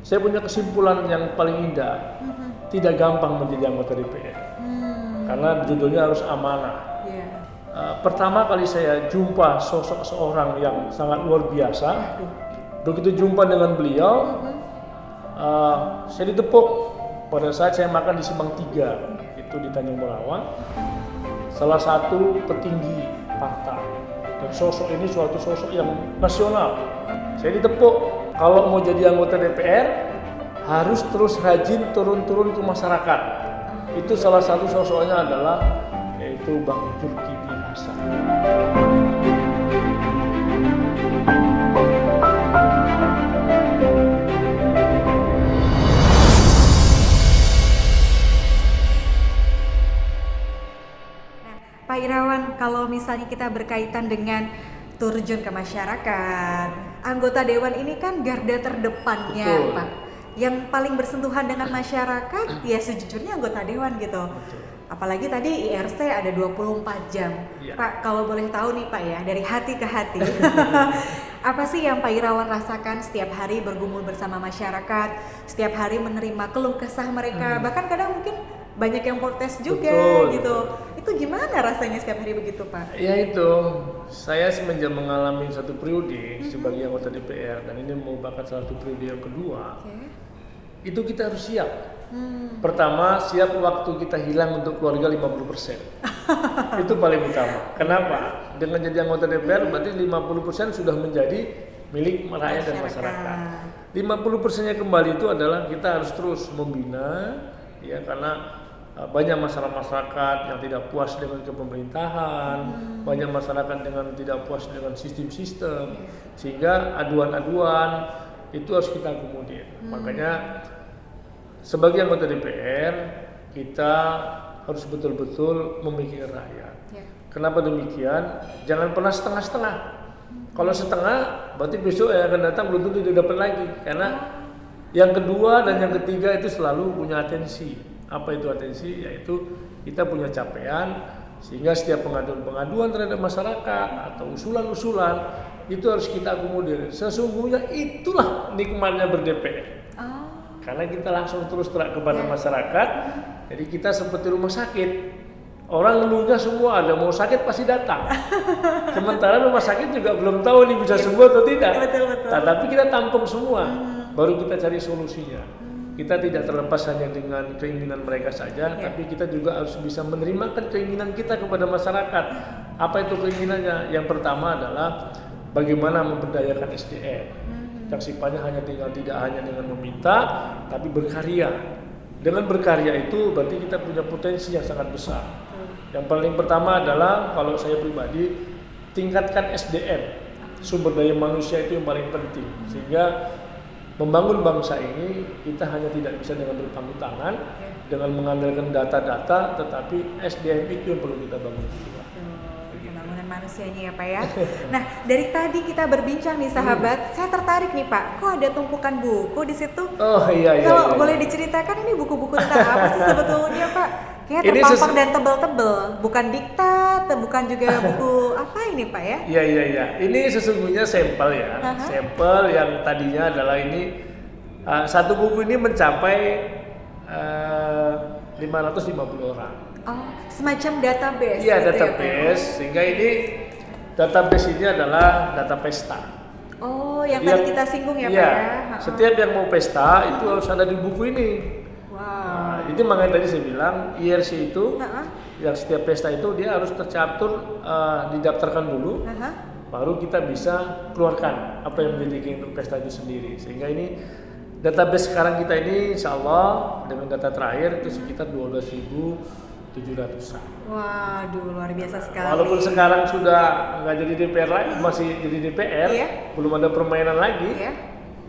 saya punya kesimpulan yang paling indah. Tidak gampang menjadi anggota DPR. Karena judulnya harus amanah. Pertama kali saya jumpa sosok seorang yang sangat luar biasa. Begitu jumpa dengan beliau, saya ditepuk pada saat saya makan di Simpang 3, itu di Tanjung Morawang. Salah satu petinggi partai. Dan sosok ini suatu sosok yang nasional. Saya ditepuk, kalau mau jadi anggota DPR harus terus rajin turun-turun ke masyarakat. Itu salah satu sosoknya adalah yaitu Bang Zulkifli Hasan. Pak Irawan, kalau misalnya kita berkaitan dengan terjun ke masyarakat, anggota dewan ini kan garda terdepannya, Betul. Pak. Yang paling bersentuhan dengan masyarakat, ya sejujurnya anggota dewan gitu. Betul. Apalagi tadi IRC ada 24 jam. Ya. Pak, kalau boleh tahu nih Pak ya, dari hati ke hati. Apa sih yang Pak Irawan rasakan setiap hari bergumul bersama masyarakat, setiap hari menerima keluh kesah mereka, bahkan kadang mungkin banyak yang protes juga. Betul. Gitu. Itu gimana rasanya setiap hari begitu, Pak? Ya itu, saya semenjak mengalami satu periode sebagai anggota DPR dan ini merupakan salah satu periode yang kedua. Itu kita harus siap. Pertama, siap waktu kita hilang untuk keluarga 50%. Itu paling utama. Kenapa? Dengan jadi anggota DPR berarti 50% sudah menjadi milik rakyat dan masyarakat. 50%-nya kembali itu adalah kita harus terus membina, ya, karena banyak masyarakat yang tidak puas dengan kepemerintahan, banyak masyarakat dengan tidak puas dengan sistem-sistem, sehingga aduan-aduan itu harus kita akomodir. Makanya sebagai anggota DPR kita harus betul-betul memikirkan rakyat. Kenapa demikian? Jangan pernah setengah-setengah. Kalau setengah, berarti besok yang akan datang belum tentu tidak dapat lagi. Karena yang kedua dan yang ketiga itu selalu punya atensi. Apa itu atensi? Yaitu kita punya capaian, sehingga setiap pengaduan-pengaduan terhadap masyarakat atau usulan-usulan itu harus kita akomodir. Sesungguhnya itulah nikmatnya ber-DPR. Karena kita langsung terus terang kepada masyarakat. Jadi kita seperti rumah sakit. Orang ngeluhnya semua ada, mau sakit pasti datang. Sementara rumah sakit juga belum tahu ini bisa sembuh atau tidak. Betul. Tapi kita tampung semua, baru kita cari solusinya. Kita tidak terlepas hanya dengan keinginan mereka saja, tapi kita juga harus bisa menerimakan keinginan kita kepada masyarakat. Apa itu keinginannya? Yang pertama adalah bagaimana memberdayakan SDM. Yang sifatnya tidak hanya dengan meminta, tapi berkarya. Dengan berkarya itu berarti kita punya potensi yang sangat besar. Yang paling pertama adalah kalau saya pribadi tingkatkan SDM, sumber daya manusia itu yang paling penting. Sehingga membangun bangsa ini kita hanya tidak bisa dengan berpangku tangan, dengan mengandalkan data-data, tetapi SDM itu yang perlu kita bangun juga. Pembangunan manusianya ya Pak ya. Nah dari tadi kita berbincang nih sahabat, saya tertarik nih Pak. Kok ada tumpukan buku di situ? Oh iya. Kalau boleh diceritakan ini buku-buku tentang apa sih sebetulnya Pak? Kayak terpampang dan tebel-tebel, bukan diktat, bukan juga buku apa ini Pak ya? Iya. Ini sesungguhnya sampel ya. Sampel yang tadinya adalah ini satu buku ini mencapai 550 orang. Oh, semacam database. Iya, gitu database. Ya, sehingga ini database ini adalah data pesta. Oh, yang tadi kita singgung ya Pak ya. Setiap yang mau pesta itu harus ada di buku ini. Wow. Nah, itu makanya tadi saya bilang IRC itu yang setiap pesta itu dia harus tercatur, didaftarkan dulu, baru kita bisa keluarkan apa yang menjadi untuk pesta itu sendiri. Sehingga ini database sekarang kita ini insya Allah dengan data terakhir itu sekitar 12.700-an. Waduh, luar biasa sekali. Walaupun sekarang sudah nggak jadi DPR lagi, masih jadi DPR, belum ada permainan lagi.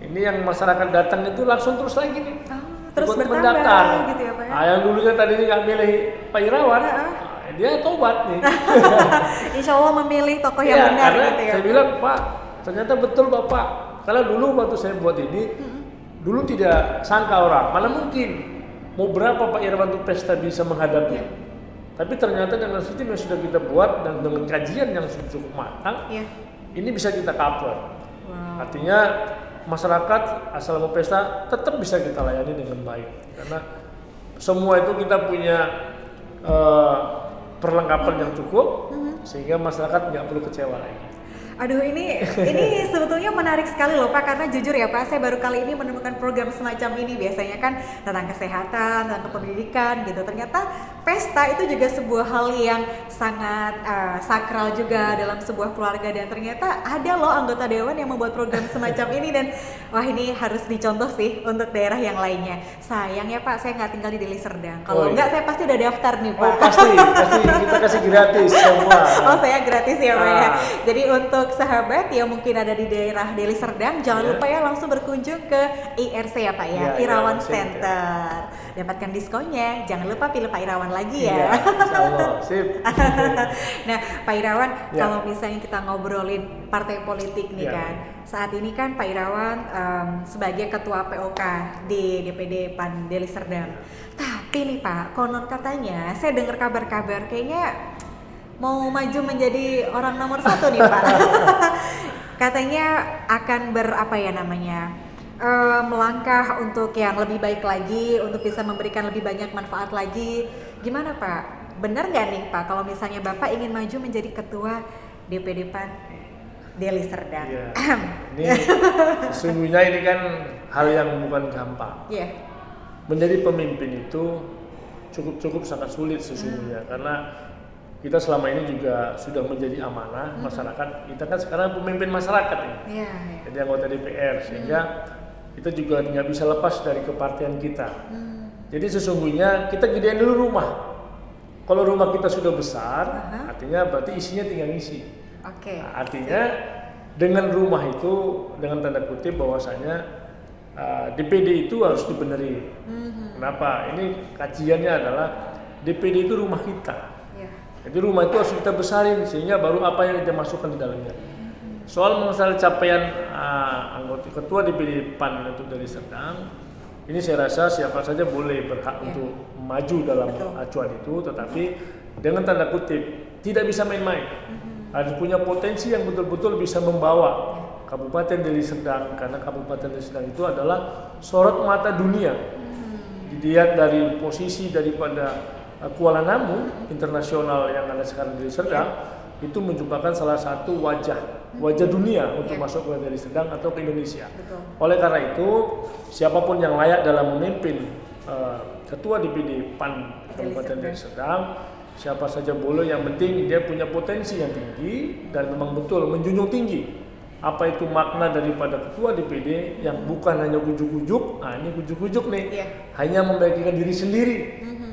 Ini yang masyarakat datang itu langsung terus lagi nih. Terus ikut bertambah mendaftar. gitu ya Pak ya? Yang dulunya tadinya nggak milih Pak Irawan, dia tobat nih. Insya Allah memilih tokoh yang benar karena gitu ya. saya bilang Pak, ternyata betul Bapak. Karena dulu waktu saya buat ini, dulu tidak sangka orang, mana mungkin mau berapa Pak Irawan untuk pesta bisa menghadapi. Tapi ternyata dengan sistem yang sudah kita buat dan dengan kajian yang cukup matang, ini bisa kita cover. Artinya masyarakat asal mau pesta tetap bisa kita layani dengan baik, karena semua itu kita punya perlengkapan yang cukup sehingga masyarakat nggak perlu kecewa lagi. Aduh, ini sebetulnya menarik sekali loh Pak, karena jujur ya Pak, saya baru kali ini menemukan program semacam ini. Biasanya kan tentang kesehatan, tentang pendidikan gitu. Ternyata pesta itu juga sebuah hal yang sangat sakral juga dalam sebuah keluarga, dan ternyata ada loh anggota dewan yang membuat program semacam ini, dan wah, ini harus dicontoh sih untuk daerah yang lainnya. Sayang ya Pak, saya nggak tinggal di Deli Serdang. Kalau enggak, saya pasti udah daftar nih Pak. Oh, pasti kita kasih gratis semua. Oh, saya gratis ya Pak ya. Jadi untuk sahabat yang mungkin ada di daerah Deli Serdang, jangan lupa ya langsung berkunjung ke IRC ya Pak ya, Irawan Center. Dapatkan diskonnya, jangan lupa pilih Pak Irawan lagi ya. Insyaallah, sip. Nah Pak Irawan, kalau misalnya kita ngobrolin partai politik nih kan, saat ini kan Pak Irawan sebagai ketua POK di DPD PAN Deli Serdang. Tapi nih Pak, konon katanya saya dengar kabar-kabar kayaknya mau maju menjadi orang nomor 1 nih Pak. Katanya akan melangkah untuk yang lebih baik lagi, untuk bisa memberikan lebih banyak manfaat lagi. Gimana Pak? Benar nggak nih Pak kalau misalnya Bapak ingin maju menjadi ketua DPD PAN Deli Serdang? Iya. Ini sesungguhnya ini kan hal yang bukan gampang. Iya. Menjadi pemimpin itu cukup sangat sulit sesungguhnya, karena kita selama ini juga sudah menjadi amanah masyarakat. Kita kan sekarang pemimpin masyarakat ini, jadi anggota DPR, sehingga kita juga nggak bisa lepas dari kepartian kita. Jadi sesungguhnya kita gedein dulu rumah. Kalau rumah kita sudah besar, artinya berarti isinya tinggal ngisi. Nah, artinya dengan rumah itu, dengan tanda kutip bahwasanya DPD itu harus dibenerin. Kenapa? Ini kajiannya adalah DPD itu rumah kita. Jadi rumah itu harus kita besarin sehingga baru apa yang kita masukkan di dalamnya. Soal masalah capaian anggota ketua DPD PAN untuk Deli Serdang, ini saya rasa siapa saja boleh berhak untuk maju dalam acuan itu, tetapi dengan tanda kutip tidak bisa main-main. Harus punya potensi yang betul-betul bisa membawa Kabupaten Deli Serdang, karena Kabupaten Deli Serdang itu adalah sorot mata dunia. Dilihat dari posisi daripada Kuala Namu internasional yang ada sekarang di Deli Serdang, itu merupakan salah satu wajah dunia untuk masuk ke Deli Serdang atau ke Indonesia. Oleh karena itu, siapapun yang layak dalam memimpin ketua DPD PAN Kabupaten Deli Serdang, siapa saja boleh, yang penting dia punya potensi yang tinggi dan memang betul menjunjung tinggi apa itu makna daripada ketua DPD yang bukan hanya ujuk-ujuk. Nah, ini ujuk-ujuk nih, hanya membagikan diri sendiri.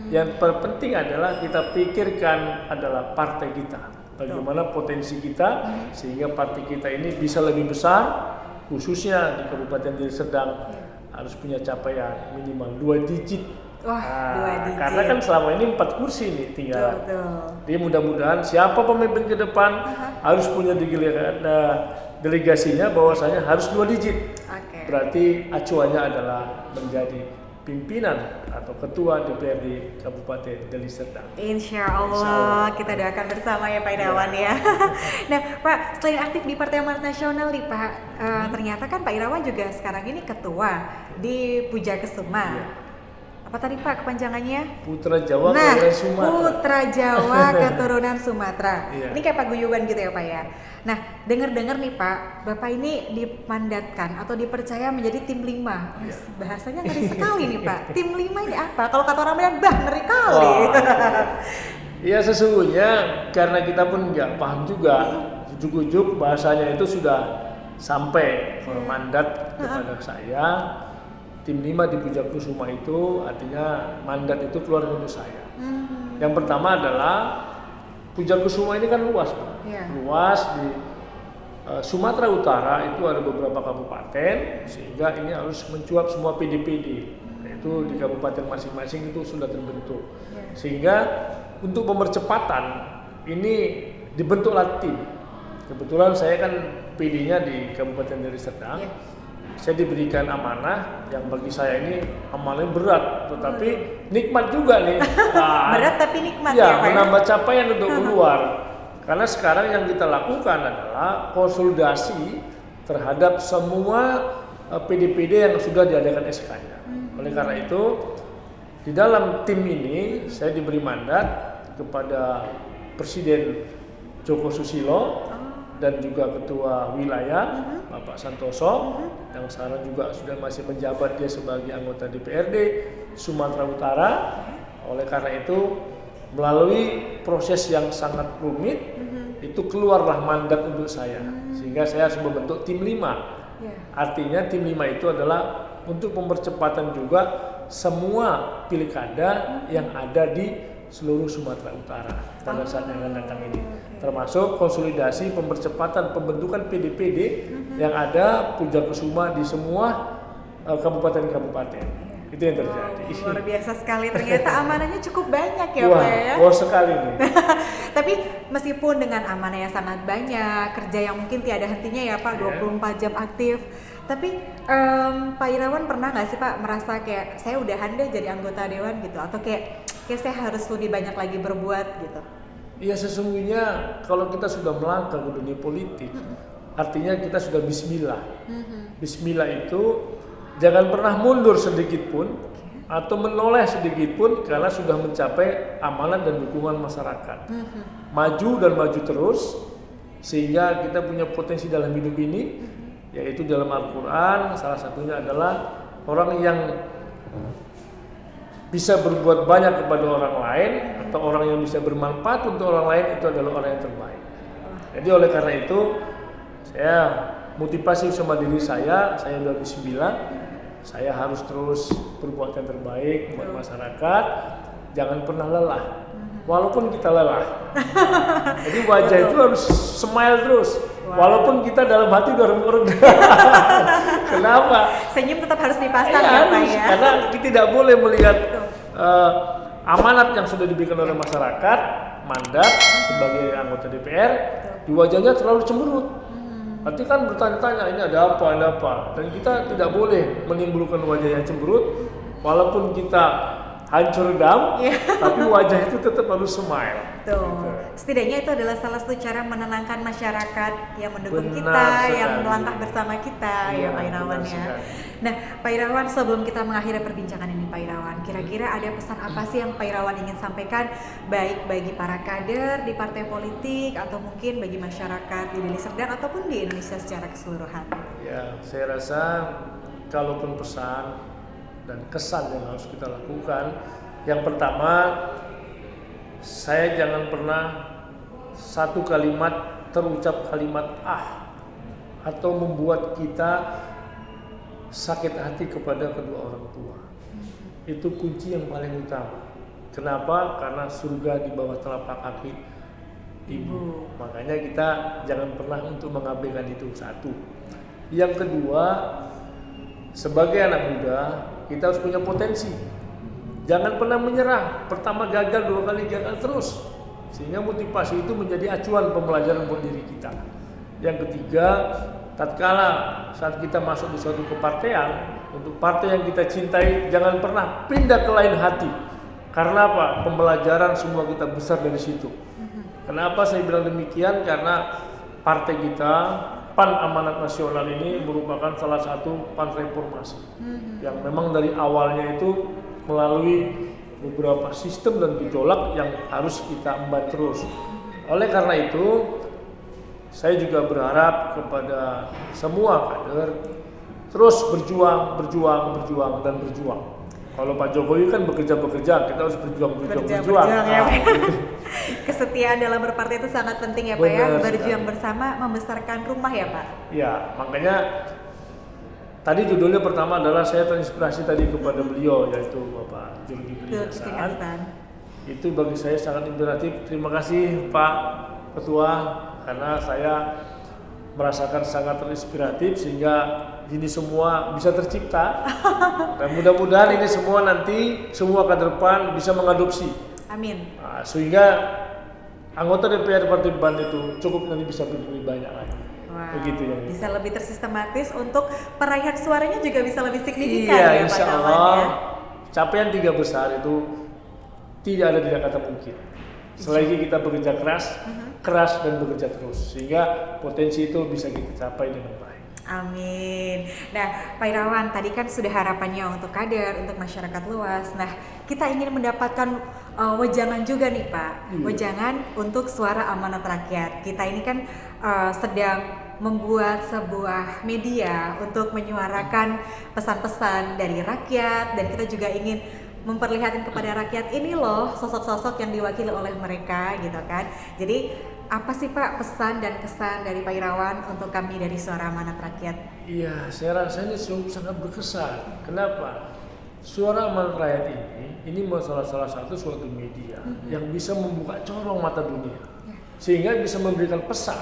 Yang terpenting adalah kita pikirkan adalah partai kita, bagaimana potensi kita sehingga partai kita ini bisa lebih besar, khususnya di Kabupaten Deli Serdang harus punya capaian minimal 2 digit. Wah, 2 digit. Karena kan selama ini 4 kursi nih tinggal. Jadi mudah-mudahan siapa pemimpin ke depan harus punya delegasinya bahwasanya harus 2 digit. Berarti acuannya adalah menjadi pimpinan atau ketua DPRD Kabupaten Deli Serdang. Insya Allah kita doakan bersama ya Pak Irawan ya. Nah Pak, selain aktif di Partai Amanat Nasional nih Pak, ternyata kan Pak Irawan juga sekarang ini ketua di Puja Kesuma. Apa tadi Pak kepanjangannya? Putra Jawa Keturunan Sumatera. Putra Jawa Keturunan Sumatera. Ini kayak paguyuban gitu ya Pak ya. Nah, dengar-dengar nih Pak, Bapak ini dimandatkan atau dipercaya menjadi tim 5. Bahasanya ngeri sekali nih Pak. Tim 5 ini apa? Kalau kata orang Medan, ngeri kali. Iya, sesungguhnya karena kita pun nggak paham juga, ujuk-ujuk bahasanya itu sudah sampai mandat kepada saya. Tim 5 di Puja Kusuma itu artinya mandat itu keluar dari saya. Yang pertama adalah Puja Kusuma ini kan luas, Pak. Luas di Sumatera Utara itu ada beberapa kabupaten, sehingga ini harus mencuap semua PD-PD. Yaitu di kabupaten masing-masing itu sudah terbentuk. Sehingga untuk pemercepatan ini dibentuklah tim. Kebetulan saya kan PD-nya di Kabupaten Deli Serdang. Saya diberikan amanah yang bagi saya ini amalnya berat, tetapi nikmat juga nih. Berat tapi nikmat ya Pak. Menambah capaian untuk keluar. Karena sekarang yang kita lakukan adalah konsolidasi terhadap semua PD-PD yang sudah diadakan SK-nya. Oleh karena itu, di dalam tim ini saya diberi mandat kepada Presiden Joko Susilo dan juga Ketua Wilayah Bapak Santoso yang sekarang juga sudah masih menjabat dia sebagai anggota DPRD Sumatera Utara. Oleh karena itu, melalui proses yang sangat rumit, itu keluarlah mandat untuk saya, sehingga saya harus membentuk tim 5. Artinya tim 5 itu adalah untuk mempercepatan juga semua pilkada yang ada di seluruh Sumatera Utara pada saat yang akan datang ini, termasuk konsolidasi mempercepatan pembentukan PD-PD yang ada Pujakusuma di semua kabupaten-kabupaten. Itu yang terjadi. Luar biasa sekali, ternyata amanahnya cukup banyak ya Wah, Pak ya. wah sekali nih. Tapi meskipun dengan amanah yang sangat banyak, kerja yang mungkin tiada hentinya ya Pak, 24 jam aktif. Tapi Pak Irawan pernah nggak sih Pak merasa kayak saya udahan deh jadi anggota dewan gitu, atau kayak saya harus lebih banyak lagi berbuat gitu? Iya, sesungguhnya kalau kita sudah melangkah ke dunia politik, artinya kita sudah bismillah. Bismillah itu jangan pernah mundur sedikit pun atau menoleh sedikit pun karena sudah mencapai amanat dan dukungan masyarakat. Maju dan maju terus sehingga kita punya potensi dalam hidup ini, yaitu dalam Al-Quran salah satunya adalah orang yang bisa berbuat banyak kepada orang lain atau orang yang bisa bermanfaat untuk orang lain, itu adalah orang yang terbaik. Jadi oleh karena itu saya motivasi sama diri saya sudah bismillah, saya harus terus berbuat yang terbaik buat masyarakat, jangan pernah lelah walaupun kita lelah. Jadi wajah itu harus smile terus. Walaupun kita dalam hati udah remuk. Kenapa? Senyum tetap harus dipasang ya Pak ya. Karena kita tidak boleh melihat amanat yang sudah diberikan oleh masyarakat, mandat sebagai anggota DPR, di wajahnya terlalu cemberut. Nanti kan bertanya-tanya ini ada apa. Dan kita tidak boleh menimbulkan wajah yang cemberut, walaupun kita hancur dam, tapi wajah itu tetap harus smile. Tuh, setidaknya itu adalah salah satu cara menenangkan masyarakat yang mendukung kita, sekali. yang melangkah bersama kita, ya Pak Irawan ya. Nah, Pak Irawan, sebelum kita mengakhiri perbincangan ini Pak Irawan, kira-kira ada pesan apa sih yang Pak Irawan ingin sampaikan, baik bagi para kader di partai politik atau mungkin bagi masyarakat di Deli Serdang ataupun di Indonesia secara keseluruhan? Ya, saya rasa kalaupun pesan dan kesan yang harus kita lakukan, yang pertama, saya jangan pernah satu kalimat terucap kalimat atau membuat kita sakit hati kepada kedua orang tua. Itu kunci yang paling utama. Kenapa? Karena surga di bawah telapak kaki ibu. Makanya kita jangan pernah untuk mengabaikan itu, satu. Yang kedua, sebagai anak muda kita harus punya potensi. Jangan pernah menyerah. Pertama gagal, dua kali gagal terus. Sehingga motivasi itu menjadi acuan pembelajaran buat diri kita. Yang ketiga, tatkala saat kita masuk di suatu kepartean, untuk partai yang kita cintai, jangan pernah pindah ke lain hati. Karena apa? Pembelajaran semua kita besar dari situ. Kenapa saya bilang demikian? Karena partai kita, PAN Amanat Nasional ini merupakan salah satu PAN reformasi yang memang dari awalnya itu melalui beberapa sistem dan gejolak yang harus kita emban terus. Oleh karena itu, saya juga berharap kepada semua kader terus berjuang. Kalau Pak Jokowi kan bekerja, kita harus berjuang. Ya. Kesetiaan dalam berpartai itu sangat penting ya Pak ya. Berjuang bersama membesarkan rumah ya Pak. Ya, makanya tadi judulnya pertama adalah saya terinspirasi tadi kepada beliau, yaitu Bapak Zulkifli Hasan. Itu bagi saya sangat inspiratif. Terima kasih Pak Ketua, karena saya merasakan sangat terinspiratif sehingga ini semua bisa tercipta. Dan mudah-mudahan ini semua nanti semua kader PAN bisa mengadopsi. Amin. Nah, sehingga anggota DPR Partai PAN itu cukup nanti bisa lebih banyak lagi. Wow. Begitu ya. Bisa lebih tersistematis untuk peraihan suaranya juga bisa lebih signifikan iya, ya Pak insya Kawan Allah, ya. capaian 3 besar itu tidak ada tidak kata mungkin. Selagi kita bekerja keras dan bekerja terus, sehingga potensi itu bisa kita capai dengan baik. Amin. Nah, Pak Irawan, tadi kan sudah harapannya untuk kader, untuk masyarakat luas. Nah, kita ingin mendapatkan wejangan juga nih Pak, wejangan untuk suara amanat rakyat. Kita ini kan sedang membuat sebuah media untuk menyuarakan pesan-pesan dari rakyat, dan kita juga ingin memperlihatkan kepada rakyat ini loh sosok-sosok yang diwakili oleh mereka gitu kan. Jadi apa sih Pak pesan dan kesan dari Pak Irawan untuk kami dari Suara Amanat Rakyat? Iya, saya rasa ini sangat berkesan. Kenapa? Suara Amanat Rakyat ini salah satu suatu media yang bisa membuka corong mata dunia, sehingga bisa memberikan pesan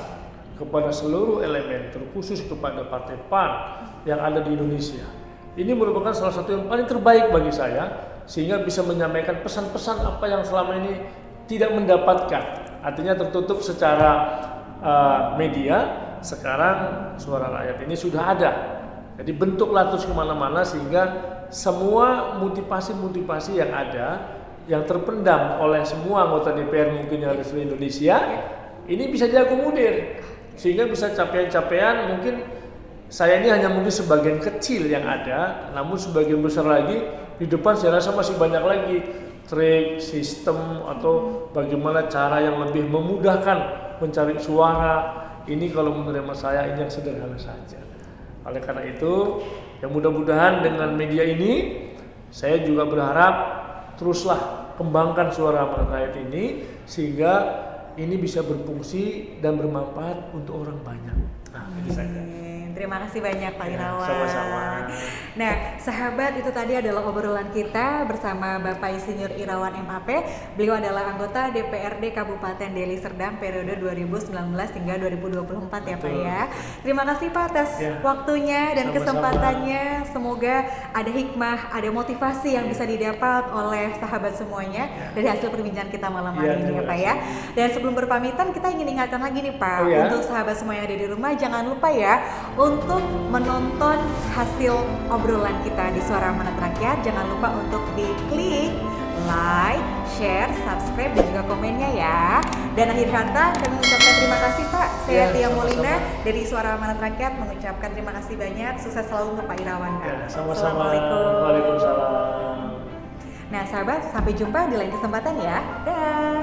kepada seluruh elemen, terkhusus kepada Partai PAN yang ada di Indonesia. Ini merupakan salah satu yang paling terbaik bagi saya, sehingga bisa menyampaikan pesan-pesan apa yang selama ini tidak mendapatkan. Artinya tertutup secara media. Sekarang Suara Rakyat ini sudah ada. Jadi bentuklah terus kemana-mana, sehingga semua motivasi-motivasi yang ada, yang terpendam oleh semua anggota DPR mungkin yang ada di Indonesia, ini bisa diakomodir. Sehingga bisa capaian-capaian, mungkin saya ini hanya mungkin sebagian kecil yang ada, namun sebagian besar lagi di depan saya rasa masih banyak lagi trik, sistem, atau bagaimana cara yang lebih memudahkan mencari suara. Ini kalau menurut saya ini yang sederhana saja. Oleh karena itu, ya mudah-mudahan dengan media ini, saya juga berharap teruslah kembangkan Suara Amanat Rakyat ini, sehingga ini bisa berfungsi dan bermanfaat untuk orang banyak. Nah, itu saja. Terima kasih banyak Pak Irawan. Sama-sama. Nah, sahabat, itu tadi adalah obrolan kita bersama Bapak Insinyur Irawan MAP. Beliau adalah anggota DPRD Kabupaten Deli Serdang periode 2019 hingga 2024 ya Pak ya. Terima kasih Pak atas waktunya dan kesempatannya. Semoga ada hikmah, ada motivasi yang bisa didapat oleh sahabat semuanya dari hasil perbincangan kita malam hari ini ya Pak ya. Dan sebelum berpamitan, kita ingin ingatkan lagi nih Pak, untuk sahabat semua yang ada di rumah, jangan lupa ya untuk menonton hasil obrolan kita di Suara Amanat Rakyat. Jangan lupa untuk diklik like, share, subscribe, dan juga komennya ya. Dan akhir kata kami mengucapkan terima kasih Pak. Saya Tia Molina dari Suara Amanat Rakyat mengucapkan terima kasih banyak. Sukses selalu untuk Pak Irawan. Sama-sama. Assalamualaikum. Waalaikumsalam. Nah sahabat, sampai jumpa di lain kesempatan ya. Dah.